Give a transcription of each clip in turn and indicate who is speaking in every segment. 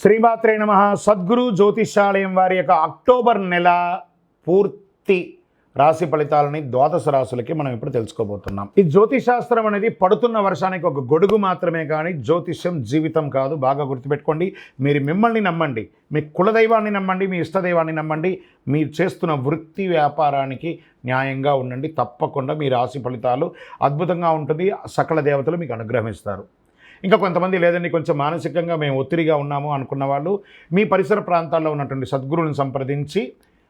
Speaker 1: శ్రీమాత్రే నమః. సద్గురు జ్యోతిషాలయం వారి యొక్క అక్టోబర్ నెల పూర్తి రాశి ఫలితాలని ద్వాదశ రాశులకి మనం ఇప్పుడు తెలుసుకోబోతున్నాం. ఈ జ్యోతిశాస్త్రం అనేది పడుతున్న వర్షానికి ఒక గొడుగు మాత్రమే, కానీ జ్యోతిష్యం జీవితం కాదు. బాగా గుర్తుపెట్టుకోండి. మీరు మిమ్మల్ని నమ్మండి, మీ కులదైవాన్ని నమ్మండి, మీ ఇష్టదైవాన్ని నమ్మండి. మీరు చేస్తున్న వృత్తి వ్యాపారానికి న్యాయంగా ఉండండి. తప్పకుండా మీ రాశి ఫలితాలు అద్భుతంగా ఉంటుంది. సకల దేవతలు మీకు అనుగ్రహిస్తారు. ఇంకా కొంతమంది లేదండి, కొంచెం మానసికంగా మేము ఒత్తిడిగా ఉన్నాము అనుకున్న వాళ్ళు మీ పరిసర ప్రాంతాల్లో ఉన్నటువంటి సద్గురువుని సంప్రదించి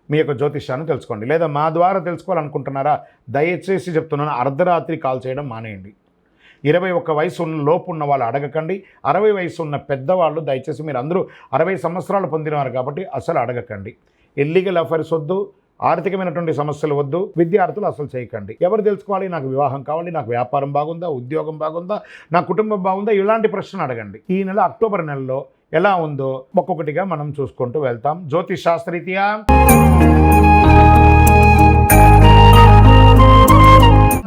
Speaker 1: మీ యొక్క జ్యోతిష్యాన్ని తెలుసుకోండి. లేదా మా ద్వారా తెలుసుకోవాలనుకుంటున్నారా? దయచేసి చెప్తున్నాను, అర్ధరాత్రి కాల్ చేయడం మానేయండి. 21 వయసు లోపు ఉన్న వాళ్ళు అడగకండి. 60 వయసు ఉన్న పెద్దవాళ్ళు దయచేసి, మీరు అందరూ 60 సంవత్సరాలు పొందినవారు కాబట్టి అసలు అడగకండి. ఇల్లీగల్ అఫైర్స్ వద్దు, ఆర్థికమైనటువంటి సమస్యలు వద్దు. విద్యార్థులు అసలు చేయకండి. ఎవరు తెలుసుకోవాలి? నాకు వివాహం కావాలి, నాకు వ్యాపారం బాగుందా, ఉద్యోగం బాగుందా, నా కుటుంబం బాగుందా, ఇలాంటి ప్రశ్నలు అడగండి. ఈ నెల అక్టోబర్ నెలలో ఎలా ఉందో ఒక్కొక్కటిగా మనం చూసుకుంటూ వెళ్తాం. జ్యోతిష్ శాస్త్రరీత్యా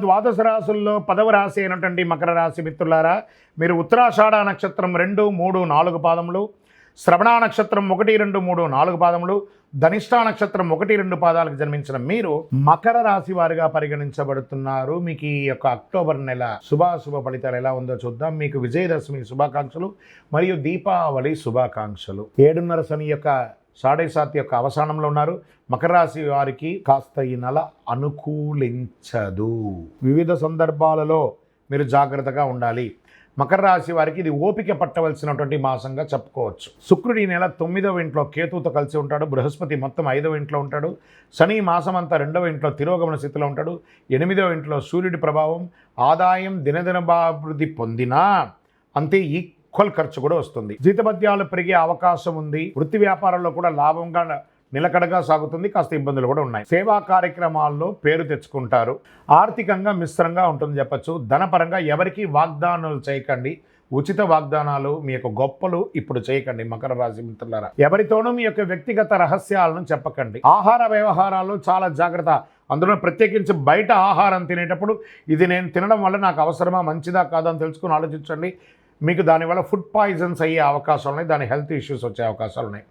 Speaker 1: ద్వాదశ రాశుల్లో 10వ రాశి అయినటువంటి మకర రాశి మిత్రులారా, మీరు ఉత్తరాషాఢ నక్షత్రం 2, 3, 4 పాదములు, శ్రవణ నక్షత్రం 1, 2, 3, 4 పాదములు, ధనిష్ఠా నక్షత్రం 1, 2 పాదాలకు జన్మించిన మీరు మకర రాశి వారిగా పరిగణించబడుతున్నారు. మీకు ఈ యొక్క అక్టోబర్ నెల శుభాశుభ ఫలితాలు ఎలా ఉందో చూద్దాం. మీకు విజయదశమి శుభాకాంక్షలు మరియు దీపావళి శుభాకాంక్షలు. 7:30 శని యొక్క 7:30 యొక్క అవసానంలో ఉన్నారు. మకర రాశి వారికి కాస్త ఈ నెల అనుకూలించదు. వివిధ సందర్భాలలో మీరు జాగ్రత్తగా ఉండాలి. మకర రాశి వారికి ఇది ఓపిక పట్టవలసినటువంటి మాసంగా చెప్పుకోవచ్చు. శుక్రుడు ఈ నెల 9వ ఇంట్లో కేతువుతో కలిసి ఉంటాడు. బృహస్పతి మొత్తం 5వ ఇంట్లో ఉంటాడు. శని మాసం అంతా 2వ ఇంట్లో తిరోగమన స్థితిలో ఉంటాడు. 8వ ఇంట్లో సూర్యుడి ప్రభావం. ఆదాయం దినదినాభివృద్ధి పొందినా అంతే ఈక్వల్ ఖర్చు కూడా వస్తుంది. జీతభత్యాలు పెరిగే అవకాశం ఉంది. వృత్తి వ్యాపారాల్లో కూడా లాభంగా నిలకడగా సాగుతుంది. కాస్త ఇబ్బందులు కూడా ఉన్నాయి. సేవా కార్యక్రమాల్లో పేరు తెచ్చుకుంటారు. ఆర్థికంగా మిశ్రంగా ఉంటుంది చెప్పచ్చు. ధనపరంగా ఎవరికి వాగ్దానాలు చేయకండి. ఉచిత వాగ్దానాలు, మీ యొక్క గొప్పలు ఇప్పుడు చేయకండి. మకర రాశి మిత్రులారా, ఎవరితోనూ మీ యొక్క వ్యక్తిగత రహస్యాలను చెప్పకండి. ఆహార వ్యవహారాల్లో చాలా జాగ్రత్త. అందులో ప్రత్యేకించి బయట ఆహారం తినేటప్పుడు ఇది నేను తినడం వల్ల నాకు అవసరమా, మంచిదా కాదా అని తెలుసుకుని ఆలోచించండి. మీకు దానివల్ల ఫుడ్ పాయిజన్స్ అయ్యే అవకాశాలు ఉన్నాయి. దాని హెల్త్ ఇష్యూస్ వచ్చే అవకాశాలు ఉన్నాయి.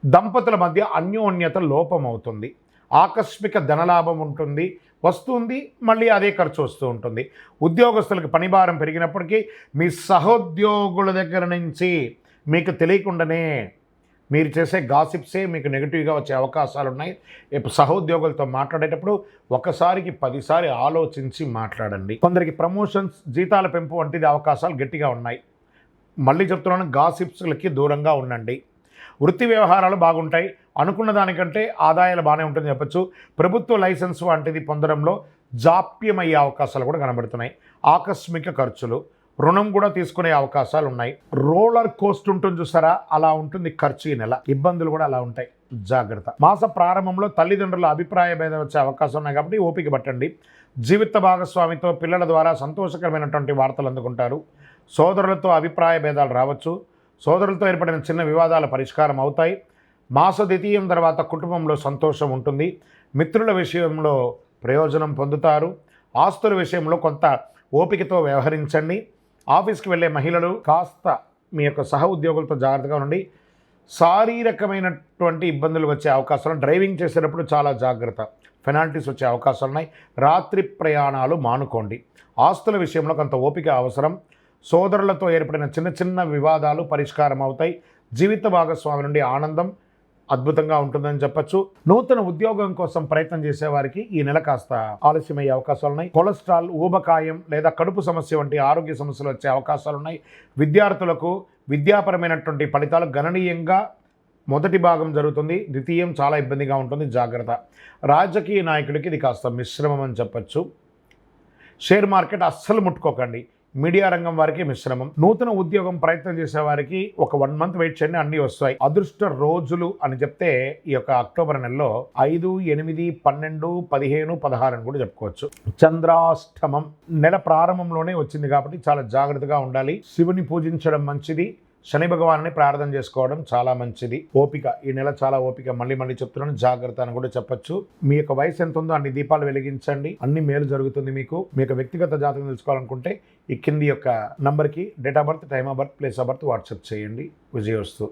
Speaker 1: దంపతుల మధ్య అన్యోన్యత లోపం అవుతుంది. ఆకస్మిక ధనలాభం ఉంటుంది, వస్తుంది, మళ్ళీ అదే ఖర్చు వస్తూ ఉంటుంది. ఉద్యోగస్తులకు పనిభారం పెరిగినప్పటికీ మీ సహోద్యోగుల దగ్గర నుంచి మీకు తెలియకుండానే మీరు చేసే గాసిప్సే మీకు నెగిటివ్గా వచ్చే అవకాశాలు ఉన్నాయి. సహోద్యోగులతో మాట్లాడేటప్పుడు ఒకసారికి 10 సార్లు ఆలోచించి మాట్లాడండి. కొందరికి ప్రమోషన్స్, జీతాల పెంపు వంటిది అవకాశాలు గట్టిగా ఉన్నాయి. మళ్ళీ చెప్తున్నాను, గాసిప్స్లకి దూరంగా ఉండండి. వృత్తి వ్యవహారాలు బాగుంటాయి. అనుకున్న దానికంటే ఆదాయాలు బాగానే ఉంటుంది చెప్పచ్చు. ప్రభుత్వ లైసెన్స్ వంటిది పొందడంలో జాప్యమయ్యే అవకాశాలు కూడా కనబడుతున్నాయి. ఆకస్మిక ఖర్చులు, రుణం కూడా తీసుకునే అవకాశాలు ఉన్నాయి. రోలర్ కోస్ట్ ఉంటుంది చూసారా, అలా ఉంటుంది ఖర్చు. ఈ నెల ఇబ్బందులు కూడా అలా ఉంటాయి, జాగ్రత్త. మాస ప్రారంభంలో తల్లిదండ్రుల అభిప్రాయ భేదం వచ్చే అవకాశం ఉన్నాయి కాబట్టి ఓపిక పట్టండి. జీవిత భాగస్వామితో పిల్లల ద్వారా సంతోషకరమైనటువంటి వార్తలు అందుకుంటారు. సోదరులతో అభిప్రాయ భేదాలు రావచ్చు. సోదరులతో ఏర్పడిన చిన్న వివాదాల పరిష్కారం అవుతాయి. మాస ద్వితీయం తర్వాత కుటుంబంలో సంతోషం ఉంటుంది. మిత్రుల విషయంలో ప్రయోజనం పొందుతారు. ఆస్తుల విషయంలో కొంత ఓపికతో వ్యవహరించండి. ఆఫీస్కి వెళ్ళే మహిళలు కాస్త మీ యొక్క సహ ఉద్యోగులతో జాగ్రత్తగా ఉండి. శారీరకమైనటువంటి ఇబ్బందులు వచ్చే అవకాశాలు, డ్రైవింగ్ చేసేటప్పుడు చాలా జాగ్రత్త. పెనాల్టీస్ వచ్చే అవకాశాలు ఉన్నాయి. రాత్రి ప్రయాణాలు మానుకోండి. ఆస్తుల విషయంలో కొంత ఓపిక అవసరం. సోదరులతో ఏర్పడిన చిన్న చిన్న వివాదాలు పరిష్కారం అవుతాయి. జీవిత భాగస్వామి నుండి ఆనందం అద్భుతంగా ఉంటుందని చెప్పచ్చు. నూతన ఉద్యోగం కోసం ప్రయత్నం చేసేవారికి ఈ నెల కాస్త ఆలస్యమయ్యే అవకాశాలు ఉన్నాయి. కొలెస్ట్రాల్, ఊబకాయం లేదా కడుపు సమస్య వంటి ఆరోగ్య సమస్యలు వచ్చే అవకాశాలు ఉన్నాయి. విద్యార్థులకు విద్యాపరమైనటువంటి ఫలితాలు గణనీయంగా మొదటి భాగం జరుగుతుంది. ద్వితీయం చాలా ఇబ్బందిగా ఉంటుంది, జాగ్రత్త. రాజకీయ నాయకుడికి ఇది కాస్త మిశ్రమం అని చెప్పచ్చు. షేర్ మార్కెట్ అస్సలు ముట్టుకోకండి. మీడియా రంగం వారికి మిశ్రమం. నూతన ఉద్యోగం ప్రయత్నం చేసే వారికి ఒక 1 మంత్ వెయిట్ చేయండి, అన్నీ వస్తాయి. అదృష్ట రోజులు అని చెప్తే ఈ యొక్క అక్టోబర్ నెలలో 5, 8, 12, 15, 16 అని కూడా చెప్పుకోవచ్చు. చంద్రాష్టమం నెల ప్రారంభంలోనే వచ్చింది కాబట్టి చాలా జాగ్రత్తగా ఉండాలి. శివుని పూజించడం మంచిది. శని భగవాన్ని ప్రార్థన చేసుకోవడం చాలా మంచిది. ఓపిక, ఈ నెల చాలా ఓపిక, మళ్ళీ చెప్తున్నాను, జాగ్రత్త అని కూడా చెప్పొచ్చు. మీ యొక్క వయసు ఎంత ఉందో అన్ని దీపాలు వెలిగించండి, అన్ని మేలు జరుగుతుంది మీకు. మీ యొక్క వ్యక్తిగత జాతకం తెలుసుకోవాలనుకుంటే ఈ కింది యొక్క నంబర్కి date of birth, time of birth, place of birth WhatsApp చేయండి. విజయోస్తు.